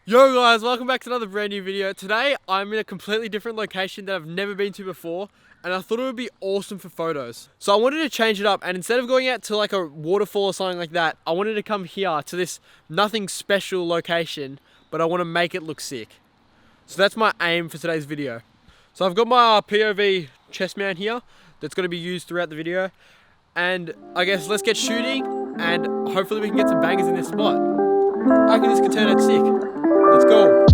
Yo guys, welcome back to another brand new video. Today I'm in a completely different location that I've never been to before, and I thought it would be awesome for photos. So I wanted to change it up, and instead of going out to like a waterfall or something like that, I wanted to come here to this nothing special location, but I want to make it look sick. So that's my aim for today's video. So I've got my POV chest mount here that's going to be used throughout the video, and I guess let's get shooting and hopefully we can get some bangers in this spot. I reckon this could turn out sick. Let's go.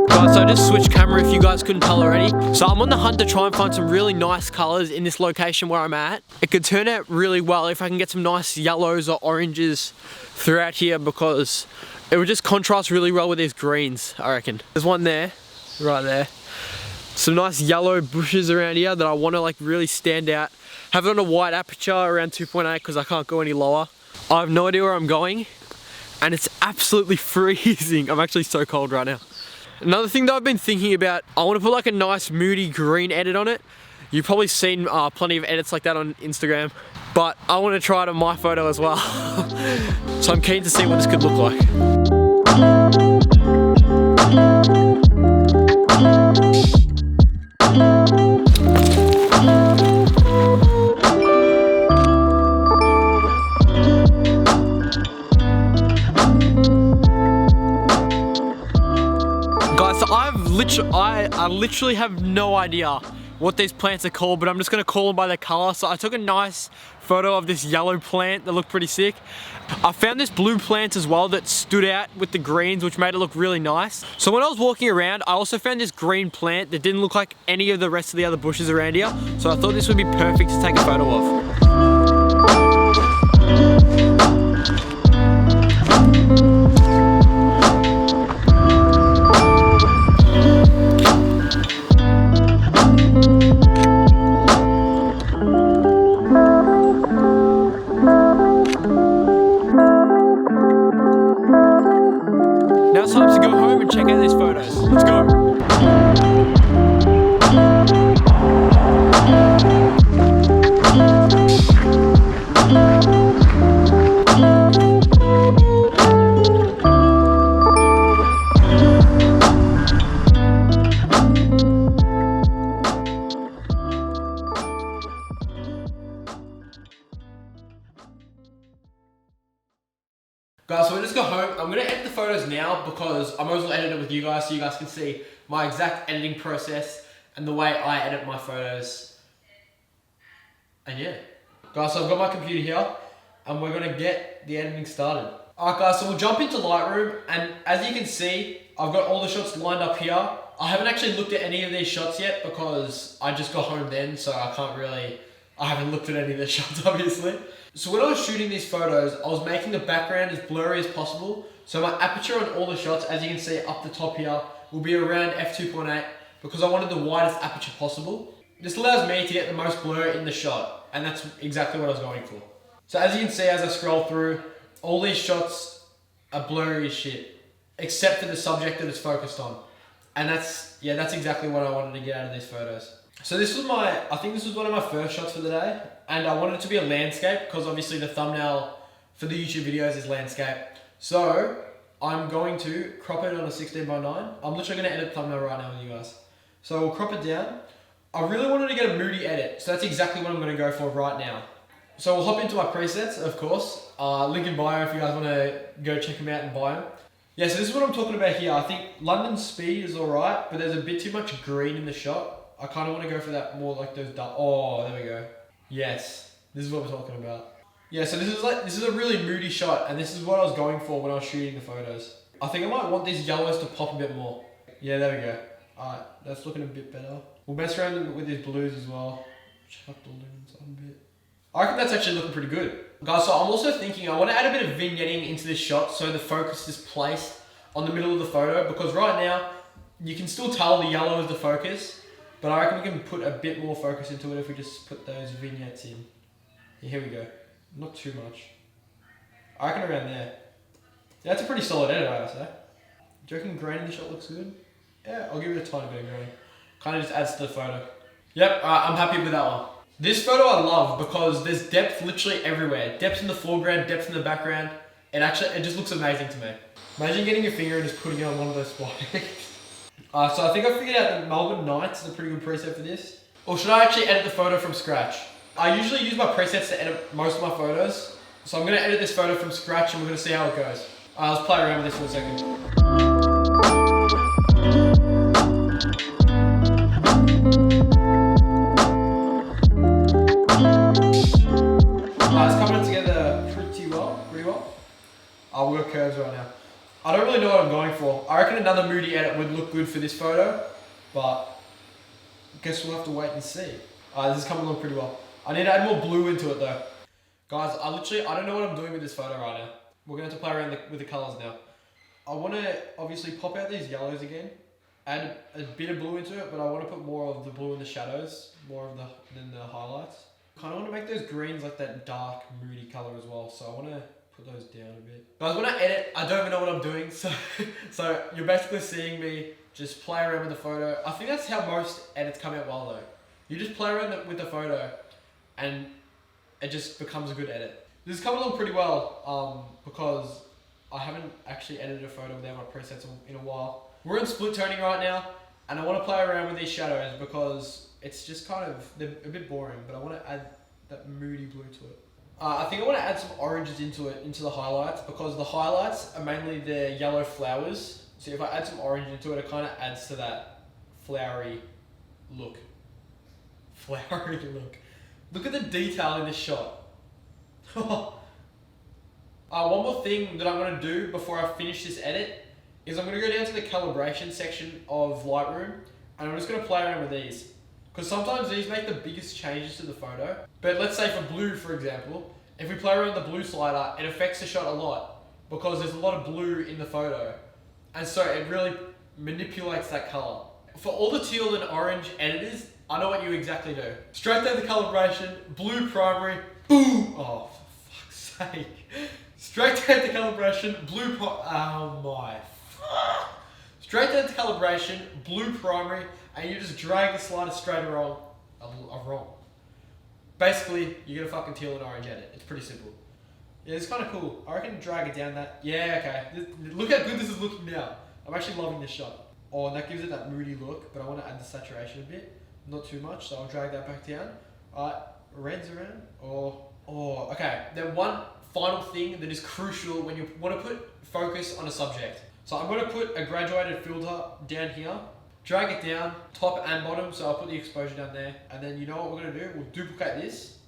Guys, so I just switched camera if you guys couldn't tell already. So I'm on the hunt to try and find some really nice colors in this location where I'm at. It could turn out really well if I can get some nice yellows or oranges throughout here, because it would just contrast really well with these greens, I reckon. There's one there, right there. Some nice yellow bushes around here that I want to like really stand out. Have it on a wide aperture around 2.8 because I can't go any lower. I have no idea where I'm going and it's absolutely freezing. I'm actually so cold right now. Another thing that I've been thinking about, I want to put like a nice moody green edit on it. You've probably seen plenty of edits like that on Instagram, but I want to try it on my photo as well. So I'm keen to see what this could look like. I literally have no idea what these plants are called, but I'm just gonna call them by their color. So I took a nice photo of this yellow plant that looked pretty sick. I found this blue plant as well that stood out with the greens, which made it look really nice. So when I was walking around, I also found this green plant that didn't look like any of the rest of the other bushes around here. So I thought this would be perfect to take a photo of. Now it's time to go home and check out these photos. Let's go. Guys, so we just got home. I'm gonna edit the photos now because I'm also editing it with you guys so you guys can see my exact editing process and the way I edit my photos. And yeah. Guys, so I've got my computer here and we're gonna get the editing started. Alright guys, so we'll jump into Lightroom, and as you can see, I've got all the shots lined up here. I haven't actually looked at any of these shots yet because I just got home then, so I haven't looked at any of the shots obviously. So when I was shooting these photos, I was making the background as blurry as possible. So my aperture on all the shots, as you can see up the top here, will be around f2.8 because I wanted the widest aperture possible. This allows me to get the most blur in the shot, and that's exactly what I was going for. So as you can see, as I scroll through, all these shots are blurry as shit, except for the subject that it's focused on. And that's exactly what I wanted to get out of these photos. So this was I think this was one of my first shots for the day, and I wanted it to be a landscape because obviously the thumbnail for the YouTube videos is landscape. So I'm going to crop it on a 16:9. I'm literally going to edit the thumbnail right now with you guys. So we'll crop it down. I really wanted to get a moody edit, so that's exactly what I'm going to go for right now. So we'll hop into my presets, of course. Link in bio if you guys want to go check them out and buy them. Yeah, so this is what I'm talking about here. I think London speed is alright, but there's a bit too much green in the shot. I kind of want to go for that more like those dark. Oh, there we go. Yes, this is what we're talking about. Yeah, so this is a really moody shot, and this is what I was going for when I was shooting the photos. I think I might want these yellows to pop a bit more. Yeah, there we go. Alright, that's looking a bit better. We'll mess around with these blues as well. Chuck balloons on a bit. I reckon that's actually looking pretty good. Guys, so I'm also thinking I want to add a bit of vignetting into this shot so the focus is placed on the middle of the photo, because right now you can still tell the yellow is the focus. But I reckon we can put a bit more focus into it if we just put those vignettes in. Yeah, here we go. Not too much. I reckon around there. Yeah, that's a pretty solid edit, I would say. Do you reckon grain in the shot looks good? Yeah, I'll give it a tiny bit of grain. Kind of just adds to the photo. Yep, I'm happy with that one. This photo I love because there's depth literally everywhere. Depth in the foreground, depth in the background. It just looks amazing to me. Imagine getting your finger and just putting it on one of those spikes. So I think I figured out that Melbourne Nights is a pretty good preset for this. Or should I actually edit the photo from scratch? I usually use my presets to edit most of my photos. So I'm gonna edit this photo from scratch and we're gonna see how it goes. Let's play around with this for a second. It's coming together pretty well. We've got curves right now. I don't really know what I'm going for. I reckon another moody edit would look good for this photo, but I guess we'll have to wait and see. This is coming along pretty well. I need to add more blue into it though. Guys, I don't know what I'm doing with this photo right now. We're going to have to play around with the colours now. I want to obviously pop out these yellows again, add a bit of blue into it, but I want to put more of the blue in the shadows, than the highlights. Kind of want to make those greens like that dark, moody colour as well, so I want to put those down a bit. Guys, when I edit, I don't even know what I'm doing, so you're basically seeing me just play around with the photo. I think that's how most edits come out well though. You just play around with the photo and it just becomes a good edit. This is coming along pretty well because I haven't actually edited a photo without my presets in a while. We're in split toning right now and I want to play around with these shadows because it's just they're a bit boring, but I want to add that moody blue to it. I think I want to add some oranges into the highlights because the highlights are mainly the yellow flowers. So if I add some orange into it, it kind of adds to that flowery look. Flowery look. Look at the detail in this shot. One more thing that I'm going to do before I finish this edit is I'm going to go down to the calibration section of Lightroom and I'm just going to play around with these. Because sometimes these make the biggest changes to the photo. But let's say for blue, for example, if we play around with the blue slider, it affects the shot a lot because there's a lot of blue in the photo. And so it really manipulates that color. For all the teal and orange editors, I know what you exactly do. Straight down the calibration, blue primary, boom! Oh, for fuck's sake. Straight down to calibration, blue oh my. Straight down to calibration, blue primary, and you just drag the slider straight wrong. Basically, you get a fucking teal and orange edit. It's pretty simple. Yeah, it's kind of cool. I reckon drag it down that. Yeah, okay. Look how good this is looking now. I'm actually loving this shot. Oh, and that gives it that moody look, but I want to add the saturation a bit. Not too much, so I'll drag that back down. Alright, reds around. Okay. Then one final thing that is crucial when you want to put focus on a subject. So I'm going to put a graduated filter down here. Drag it down, top and bottom, so I'll put the exposure down there. And then you know what we're going to do? We'll duplicate this,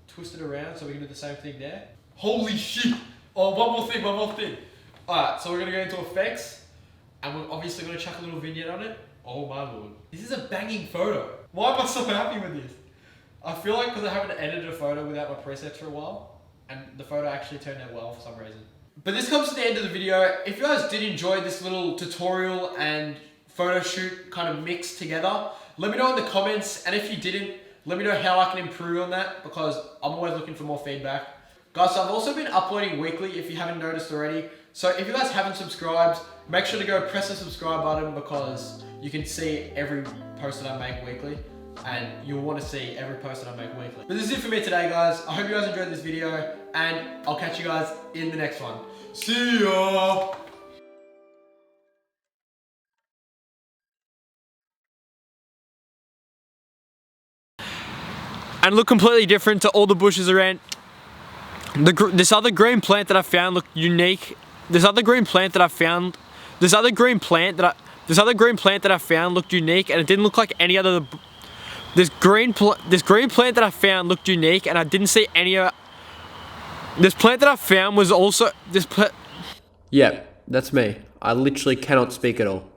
twist it around so we can do the same thing there. Holy shit! Oh, one more thing. Alright, so we're going to go into effects, and we're obviously going to chuck a little vignette on it. Oh my lord. This is a banging photo. Why am I so happy with this? I feel like because I haven't edited a photo without my presets for a while, and the photo actually turned out well for some reason. But this comes to the end of the video. If you guys did enjoy this little tutorial and photo shoot kind of mixed together, let me know in the comments, and if you didn't, let me know how I can improve on that because I'm always looking for more feedback. Guys, so I've also been uploading weekly if you haven't noticed already. So if you guys haven't subscribed, make sure to go press the subscribe button because you can see every post that I make weekly and you'll want to see every post that I make weekly. But this is it for me today, guys. I hope you guys enjoyed this video and I'll catch you guys in the next one. See ya! And look completely different to all the bushes around. This other green plant that I found looked unique. This other green plant that I found looked unique, and it didn't look like any other. This green plant that I found looked unique, and I didn't see any of. This plant that I found was also this plant. Yeah, that's me. I literally cannot speak at all.